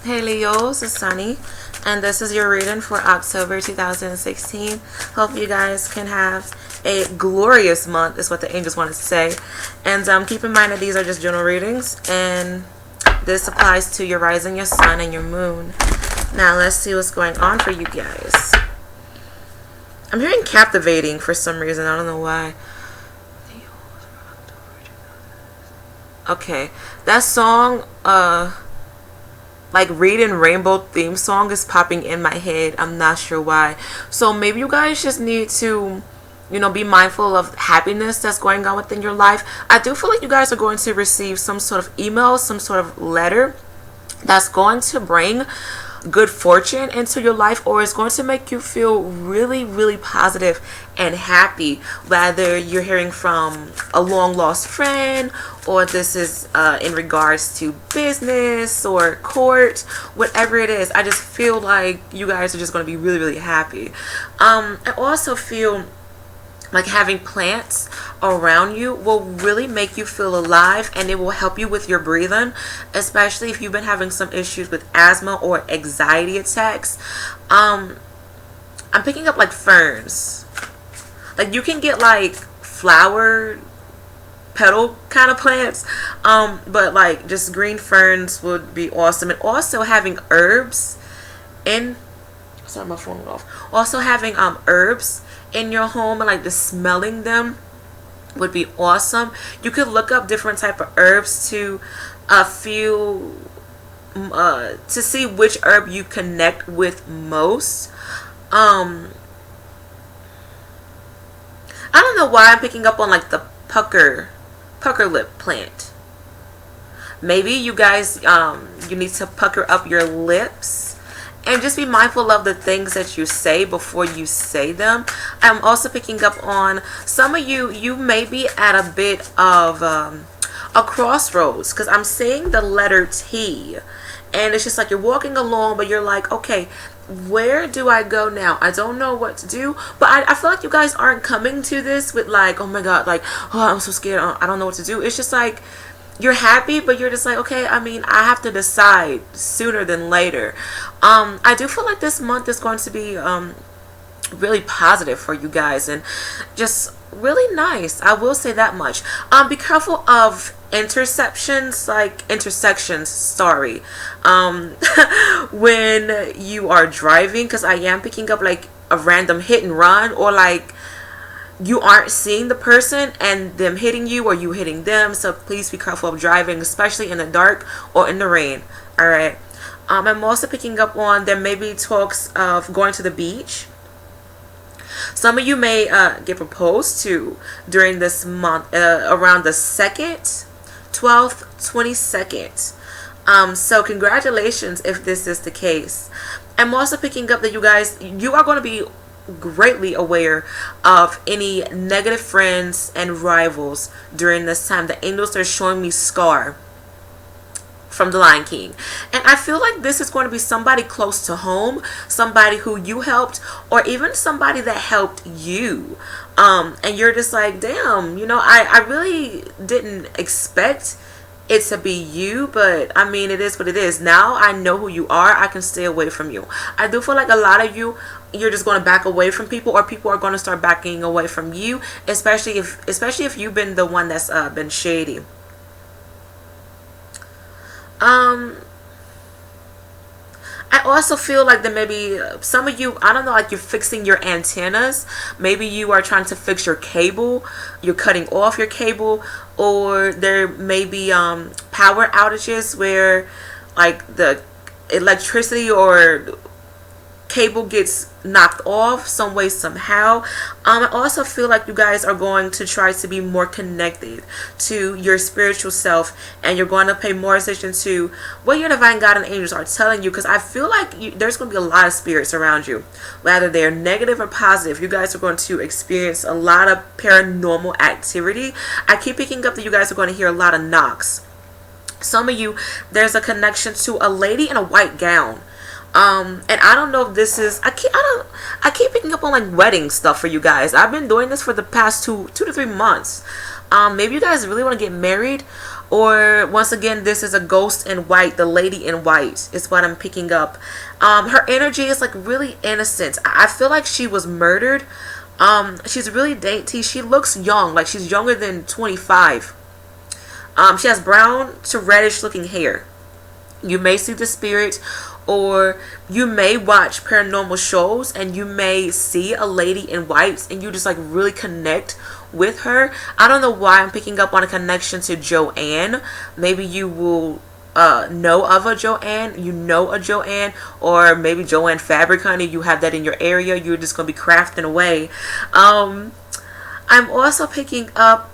Hey Leos, it's Sunny, and this is your reading for October 2016. Hope you guys can have a glorious month, is what the angels wanted to say. And keep in mind that these are just general readings, and this applies to your rising, your sun, and your moon. Now let's see what's going on for you guys. I'm hearing captivating for some reason. I don't know why. Okay, that song, like Reading Rainbow theme song is popping in my head. I'm not sure why. So maybe you guys just need to, be mindful of happiness that's going on within your life. I do feel like you guys are going to receive some sort of email, some sort of letter that's going to bring good fortune into your life, or it's going to make you feel really, really positive and happy, whether you're hearing from a long lost friend, or this is in regards to business or court, whatever it is. I just feel like you guys are just going to be really, really happy. I also feel like having plants around you will really make you feel alive, and it will help you with your breathing, especially if you've been having some issues with asthma or anxiety attacks. I'm picking up like ferns. Like you can get like flower petal kind of plants, but like just green ferns would be awesome. And also having herbs in, sorry, my phone went off. Also having herbs in your home and like just smelling them would be awesome. You could look up different type of herbs to feel to see which herb you connect with most. I don't know why I'm picking up on like the pucker lip plant. Maybe you guys you need to pucker up your lips. And just be mindful of the things that you say before you say them. I'm also picking up on some of you may be at a bit of a crossroads, because I'm seeing the letter T. And it's just like you're walking along, but you're like, okay, where do I go now? I don't know what to do. But I feel like you guys aren't coming to this with like, oh my God, like, oh, I'm so scared. I don't know what to do. It's just like, you're happy, but you're just like, okay, I mean, I have to decide sooner than later. I do feel like this month is going to be really positive for you guys, and just really nice. I will say that much. Be careful of intersections, sorry, when you are driving, because I am picking up like a random hit and run, or like you aren't seeing the person and them hitting you or you hitting them. So please be careful of driving, especially in the dark or in the rain. All right. I'm also picking up on there may be talks of going to the beach. Some of you may get proposed to during this month, around the 2nd, 12th, 22nd. So congratulations if this is the case. I'm also picking up that you are going to be greatly aware of any negative friends and rivals during this time. The angels are showing me Scar from the Lion King, and I feel like this is going to be somebody close to home, somebody who you helped, or even somebody that helped you, and you're just like, damn, I really didn't expect it to be you, but I mean, it is what it is. Now I know who you are. I can stay away from you. I do feel like a lot of you're just going to back away from people, or people are going to start backing away from you, especially if you've been the one that's been shady. I also feel like that maybe some of you, I don't know, like you're fixing your antennas. Maybe you are trying to fix your cable. You're cutting off your cable, or there may be power outages where like the electricity or cable gets knocked off some way, somehow. I also feel like you guys are going to try to be more connected to your spiritual self, and you're going to pay more attention to what your divine God and angels are telling you, because I feel like there's going to be a lot of spirits around you, whether they're negative or positive. You guys are going to experience a lot of paranormal activity. I keep picking up that you guys are going to hear a lot of knocks. Some of you, there's a connection to a lady in a white gown. And I don't know if this is, I keep picking up on like wedding stuff for you guys. I've been doing this for the past two to 3 months. Maybe you guys really want to get married, Or once again, this is a ghost in white. The lady in white is what I'm picking up. Her energy is like really innocent. I feel like she was murdered. She's really dainty. She looks young, like she's younger than 25. She has brown to reddish looking hair. You may see the spirit, or you may watch paranormal shows and you may see a lady in white and you just like really connect with her. I don't know why I'm picking up on a connection to Joanne. Maybe you will know of a Joanne, you know a Joanne, or maybe Joanne Fabric, honey, you have that in your area. You're just gonna be crafting away. I'm also picking up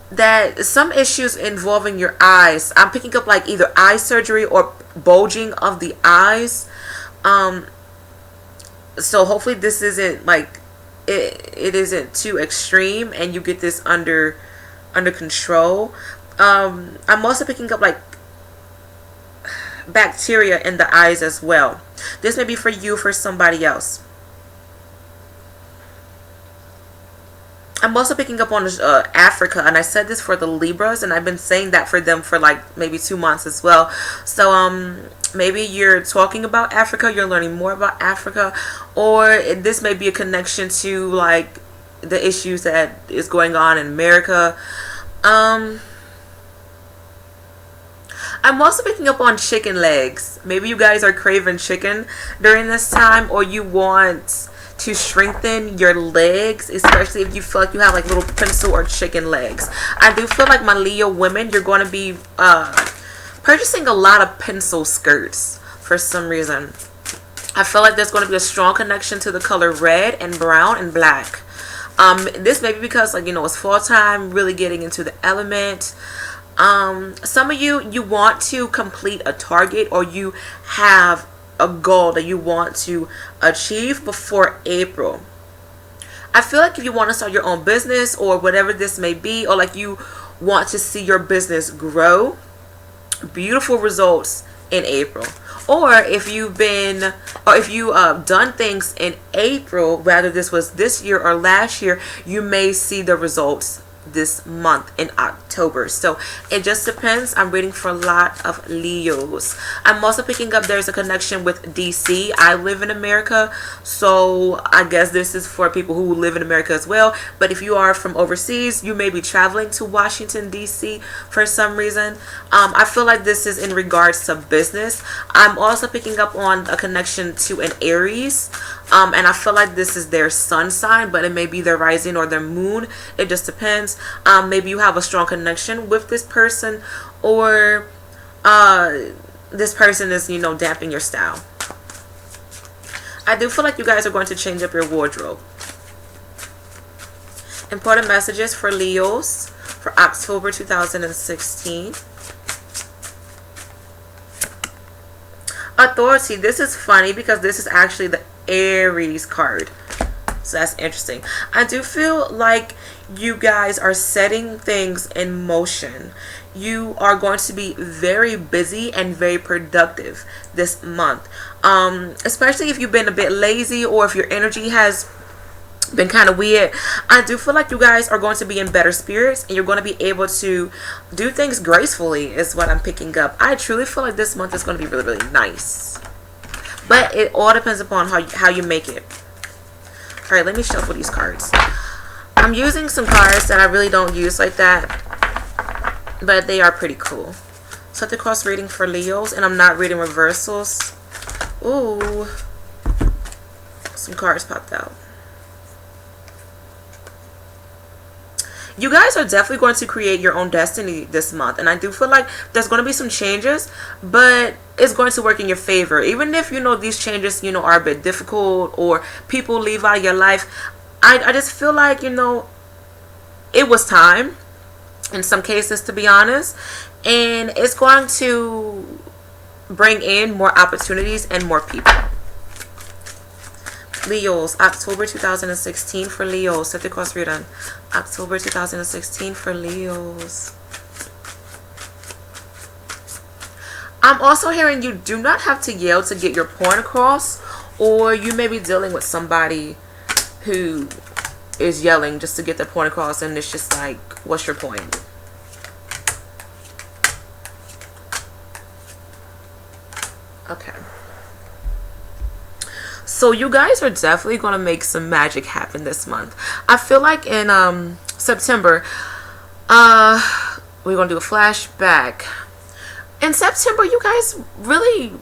that some issues involving your eyes. I'm picking up like either eye surgery or bulging of the eyes. So hopefully this isn't like it isn't too extreme and you get this under control. I'm also picking up like bacteria in the eyes as well. This may be for you, for somebody else. I'm also picking up on Africa, and I said this for the Libras, and I've been saying that for them for like maybe 2 months as well. So maybe you're talking about Africa, you're learning more about Africa, or this may be a connection to like the issues that is going on in America. I'm also picking up on chicken legs. Maybe you guys are craving chicken during this time, or you want to strengthen your legs, especially if you feel like you have like little pencil or chicken legs. I do feel like my Leo women, you're going to be purchasing a lot of pencil skirts for some reason. I feel like there's going to be a strong connection to the color red and brown and black. This may be because like, you know, it's fall time, really getting into the element. Some of you want to complete a target, or you have a goal that you want to achieve before April. I feel like if you want to start your own business or whatever this may be, or like you want to see your business grow, beautiful results in April. Or if you've been, or if you done things in April, whether this was this year or last year, you may see the results this month in October. So it just depends. I'm reading for a lot of Leos. I'm also picking up there's a connection with DC. I live in America, so I guess this is for people who live in America as well. But if you are from overseas, you may be traveling to Washington DC for some reason. I feel like this is in regards to business. I'm also picking up on a connection to an Aries. And I feel like this is their sun sign, but it may be their rising or their moon. It just depends. Maybe you have a strong connection with this person, or this person is, you know, damping your style. I do feel like you guys are going to change up your wardrobe. Important messages for Leos for October 2016. Authority. This is funny because this is actually the Aries card, so that's interesting. I do feel like you guys are setting things in motion. You are going to be very busy and very productive this month, especially if you've been a bit lazy or if your energy has been kind of weird. I do feel like you guys are going to be in better spirits and you're going to be able to do things gracefully is what I'm picking up. I truly feel like this month is going to be really, really nice, but it all depends upon how you make it. All right, let me shuffle these cards. I'm using some cards that I really don't use like that, but they are pretty cool. Set the cross reading for Leos, and I'm not reading reversals. Ooh, some cards popped out. You guys are definitely going to create your own destiny this month, and I do feel like there's going to be some changes, but it's going to work in your favor. Even if, you know, these changes, you know, are a bit difficult or people leave out of your life, I just feel like, you know, it was time in some cases, to be honest, and it's going to bring in more opportunities and more people. Leos, October 2016 for Leos. Set the cross reading. October 2016 for Leos. I'm also hearing you do not have to yell to get your point across, or you may be dealing with somebody who is yelling just to get their point across, and it's just like, what's your point? So you guys are definitely gonna make some magic happen this month. I feel like in September, we're gonna do a flashback. In September, you guys really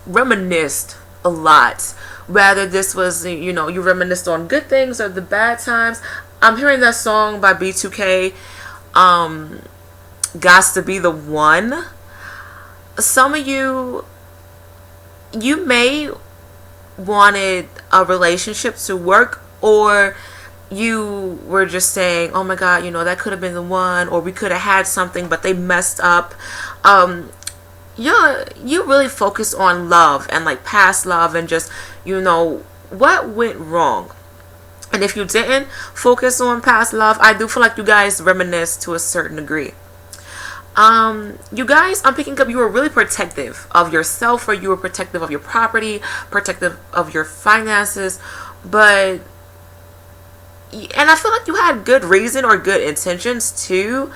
reminisced a lot. Whether this was, you reminisced on good things or the bad times. I'm hearing that song by B2K, Gots To Be the One. Some of you may wanted a relationship to work, or you were just saying, oh my god, that could have been the one, or we could have had something but they messed up. You really focus on love and like past love and just what went wrong. And if you didn't focus on past love, I do feel like you guys reminisce to a certain degree. You guys, I'm picking up, you were really protective of yourself, or you were protective of your property, protective of your finances, and I feel like you had good reason or good intentions too.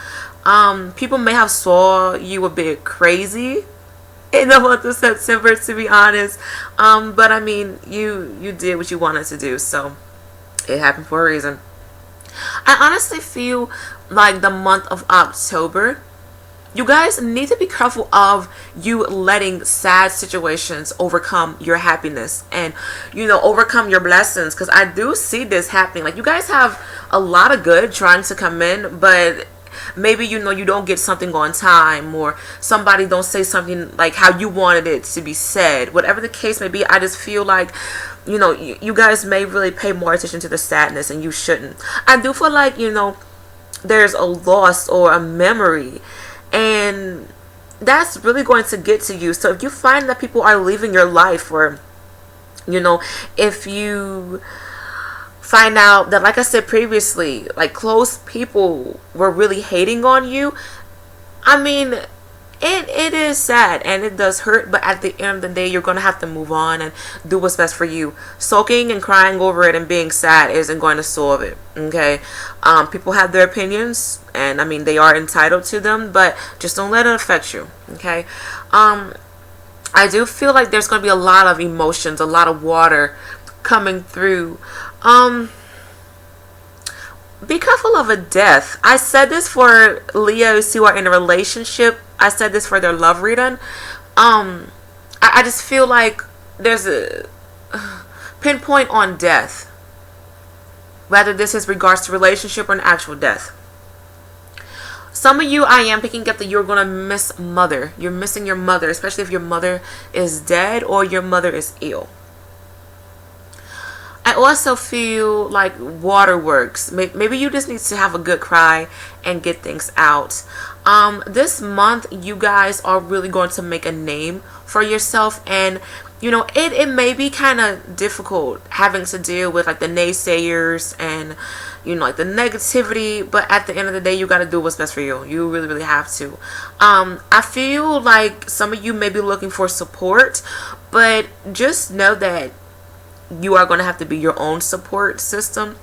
People may have saw you a bit crazy in the month of September, to be honest. But I mean, you did what you wanted to do, so it happened for a reason. I honestly feel like the month of October, you guys need to be careful of you letting sad situations overcome your happiness and, overcome your blessings. Because I do see this happening. Like, you guys have a lot of good trying to come in, but maybe, you don't get something on time, or somebody don't say something like how you wanted it to be said. Whatever the case may be, I just feel like, you guys may really pay more attention to the sadness, and you shouldn't. I do feel like, there's a loss or a memory, and that's really going to get to you. So if you find that people are leaving your life, or if you find out that, like I said previously, like close people were really hating on you, I mean, it is sad and it does hurt, but at the end of the day, you're going to have to move on and do what's best for you. Sulking and crying over it and being sad isn't going to solve it, okay? People have their opinions, and I mean, they are entitled to them, but just don't let it affect you, okay? I do feel like there's going to be a lot of emotions, a lot of water coming through. Be careful of a death. I said this for Leos who are in a relationship. I said this for their love reading. I just feel like there's a pinpoint on death, whether this is regards to relationship or an actual death. Some of you, I am picking up that you're going to miss mother. You're missing your mother, especially if your mother is dead or your mother is ill. I also feel like waterworks. Maybe you just need to have a good cry and get things out. This month, you guys are really going to make a name for yourself, and it may be kind of difficult having to deal with like the naysayers and like the negativity, but at the end of the day, you got to do what's best for you. You really, really have to. I feel like some of you may be looking for support, but just know that you are going to have to be your own support system,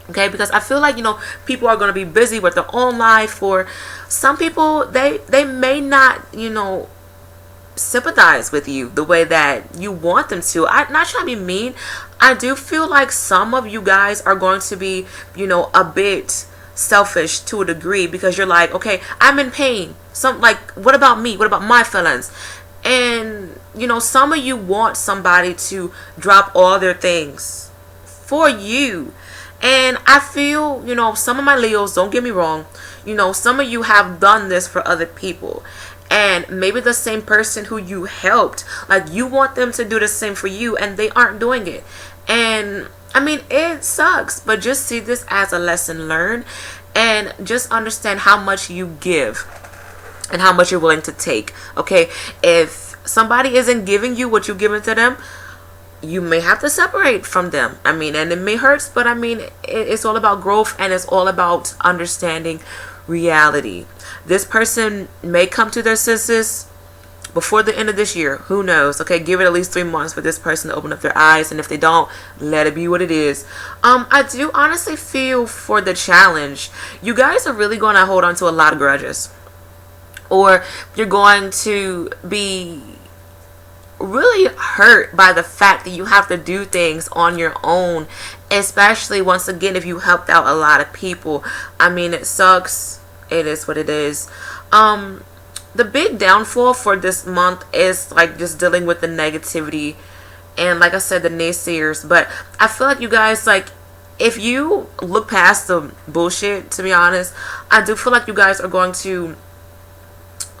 okay? Because I feel like people are going to be busy with their own life, or some people they may not sympathize with you the way that you want them to. I'm not trying to be mean. I do feel like some of you guys are going to be a bit selfish to a degree, because you're like, okay, I'm in pain, what about me, what about my feelings? And some of you want somebody to drop all their things for you. And I feel, some of my Leos, don't get me wrong, some of you have done this for other people. And maybe the same person who you helped, like, you want them to do the same for you, and they aren't doing it. And I mean, it sucks, but just see this as a lesson learned, and just understand how much you give and how much you're willing to take, okay? If somebody isn't giving you what you're giving to them, you may have to separate from them. I mean, and it may hurt, but I mean, it's all about growth, and it's all about understanding reality. This person may come to their senses before the end of this year. Who knows? Okay, give it at least 3 months for this person to open up their eyes, and if they don't, let it be what it is. I do honestly feel for the challenge, you guys are really going to hold on to a lot of grudges, or you're going to be really hurt by the fact that you have to do things on your own, especially once again if you helped out a lot of people. I mean, it sucks. It is what it is. The big downfall for this month is like just dealing with the negativity and, like I said, the naysayers. But I feel like you guys, like, if you look past the bullshit, to be honest, I do feel like you guys are going to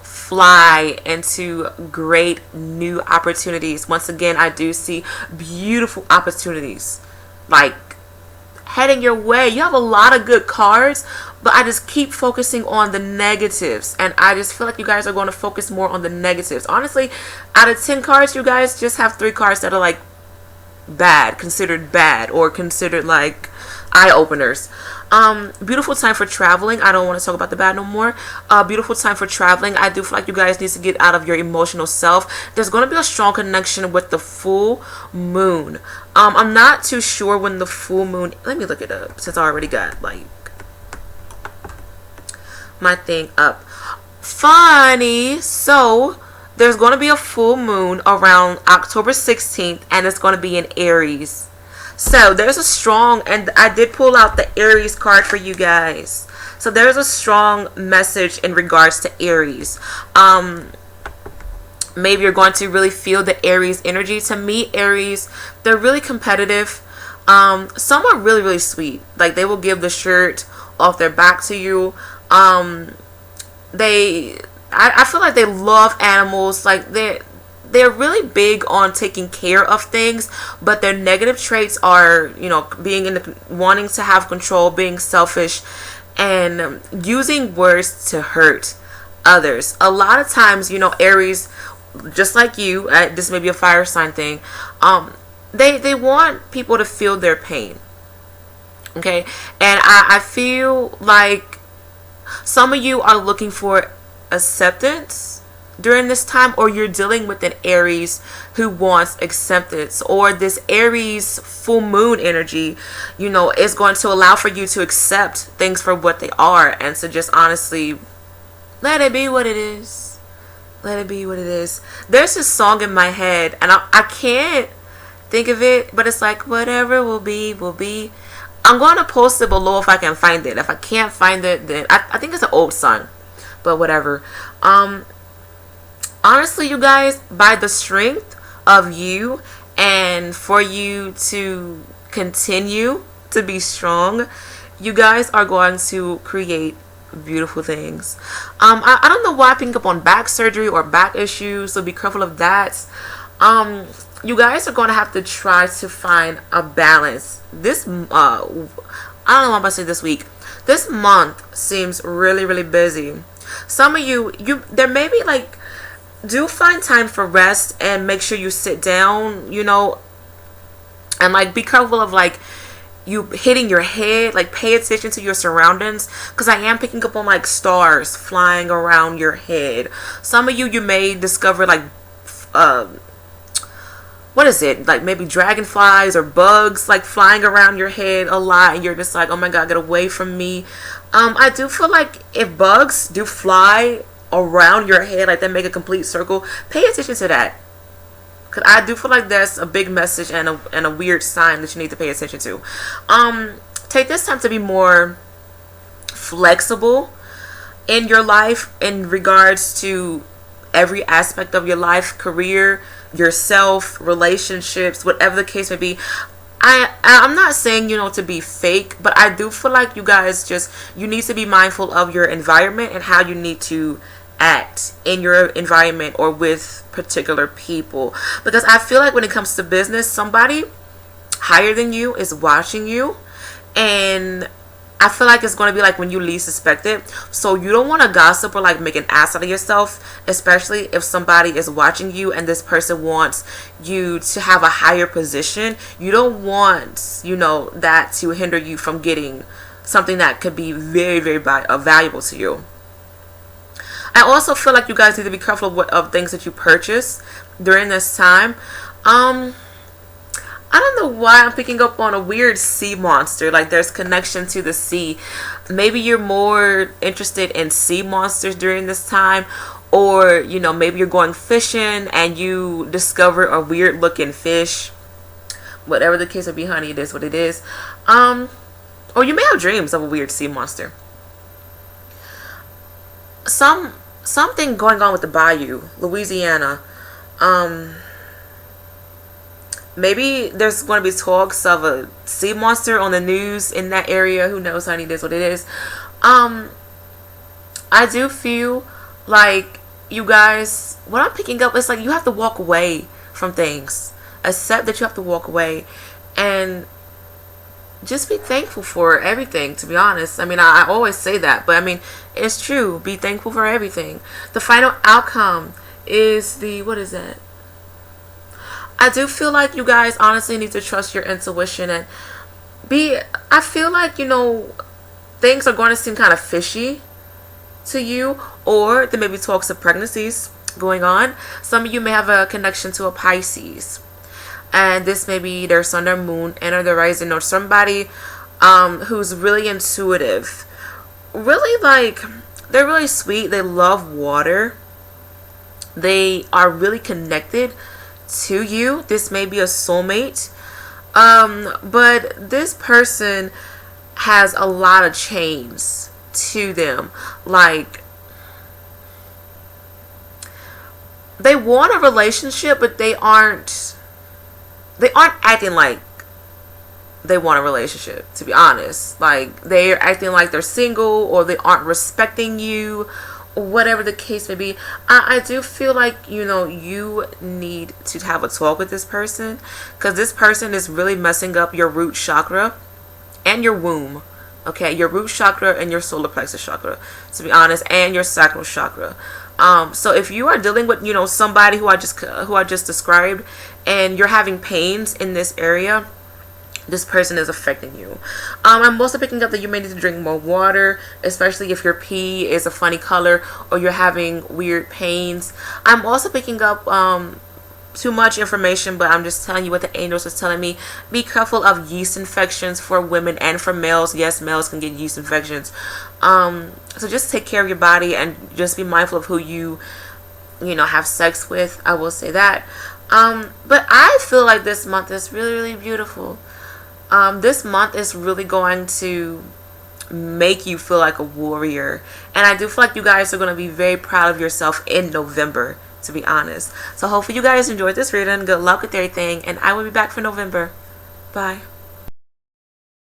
fly into great new opportunities. Once again, I do see beautiful opportunities like heading your way. You have a lot of good cards, but I just keep focusing on the negatives, and I just feel like you guys are going to focus more on the negatives. Honestly, out of 10 cards, you guys just have 3 cards that are like bad, or considered like eye openers. Beautiful time for traveling. I don't want to talk about the bad no more. Beautiful time for traveling. I do feel like you guys need to get out of your emotional self. There's going to be a strong connection with the full moon. I'm not too sure when the full moon, let me look it up since I already got like my thing up. Funny. So there's going to be a full moon around October 16th, and it's going to be in Aries. So there's a strong, and I did pull out the Aries card for you guys. So there's a strong message in regards to Aries. Maybe you're going to really feel the Aries energy. To me, Aries, they're really competitive. Some are really, really sweet. Like, they will give the shirt off their back to you. I feel like they love animals. Like, they're really big on taking care of things, but their negative traits are, you know, wanting to have control, being selfish, and using words to hurt others. A lot of times, you know, Aries, just like you, this may be a fire sign thing, they want people to feel their pain. Okay, and I feel like some of you are looking for acceptance during this time, or you're dealing with an Aries who wants acceptance, or this Aries full moon energy, you know, is going to allow for you to accept things for what they are, and to just honestly let it be what it is. Let it be what it is. There's this song in my head, and I can't think of it, but it's like, whatever will be, will be. I'm going to post it below if I can find it. If I can't find it, then I think it's an old song, but whatever. Honestly, you guys, by the strength of you, and for you to continue to be strong, you guys are going to create beautiful things. I don't know why I pick up on back surgery or back issues, so be careful of that. You guys are going to have to try to find a balance. This, I don't know what I'm about to say this week. This month seems really, really busy. Some of you, there may be like, do find time for rest, and make sure you sit down, you know, and like be careful of like you hitting your head. Like, pay attention to your surroundings, because I am picking up on like stars flying around your head. Some of you may discover like what is it, like maybe dragonflies or bugs like flying around your head a lot, and you're just like, oh my god, get away from me. I do feel like if bugs do fly around your head, like they make a complete circle, pay attention to that, because I do feel like that's a big message and a weird sign that you need to pay attention to. Take this time to be more flexible in your life in regards to every aspect of your life, career, yourself, relationships, whatever the case may be. I'm not saying, you know, to be fake, but I do feel like you guys you need to be mindful of your environment and how you need to act in your environment or with particular people, because I feel like when it comes to business, somebody higher than you is watching you, and I feel like it's going to be like when you least suspect it. So you don't want to gossip or like make an ass out of yourself, especially if somebody is watching you and this person wants you to have a higher position. You don't want, you know, that to hinder you from getting something that could be very, very valuable to you. I also feel like you guys need to be careful of things that you purchase during this time. I don't know why I'm picking up on a weird sea monster. Like, there's connection to the sea. Maybe you're more interested in sea monsters during this time, or you know, maybe you're going fishing and you discover a weird looking fish. Whatever the case may be, honey, it is what it is. Or you may have dreams of a weird sea monster. Something going on with the bayou, Louisiana. Maybe there's going to be talks of a sea monster on the news in that area. Who knows, honey? It is what it is. I do feel like you guys, what I'm picking up is like you have to walk away from things. Accept that you have to walk away and just be thankful for everything, to be honest. I mean, I always say that, but I mean, it's true. Be thankful for everything. The final outcome is the, what is that? I do feel like you guys honestly need to trust your intuition and I feel like, you know, things are going to seem kind of fishy to you, or there may be talks of pregnancies going on. Some of you may have a connection to a Pisces, and this may be their sun, their moon, and or their rising, or somebody who's really intuitive, really like, they're really sweet, they love water, they are really connected to you. This may be a soulmate, but this person has a lot of chains to them. Like, they want a relationship, but they aren't acting like they want a relationship, to be honest. Like, they're acting like they're single, or they aren't respecting you, or whatever the case may be. I do feel like, you know, you need to have a talk with this person, because this person is really messing up your root chakra and your womb. Okay, your root chakra and your solar plexus chakra, to be honest, and your sacral chakra. So if you are dealing with, you know, somebody who I just described, and you're having pains in this area, this person is affecting you. I'm also picking up that you may need to drink more water, especially if your pee is a funny color or you're having weird pains. I'm also picking up too much information, but I'm just telling you what the angels is telling me. Be careful of yeast infections for women and for males. Yes, males can get yeast infections. So just take care of your body and just be mindful of who you know, have sex with. I will say that. But I feel like this month is really, really beautiful. This month is really going to make you feel like a warrior, and I do feel like you guys are going to be very proud of yourself in November, to be honest. So hopefully you guys enjoyed this reading. Good luck with everything, and I will be back for November. Bye.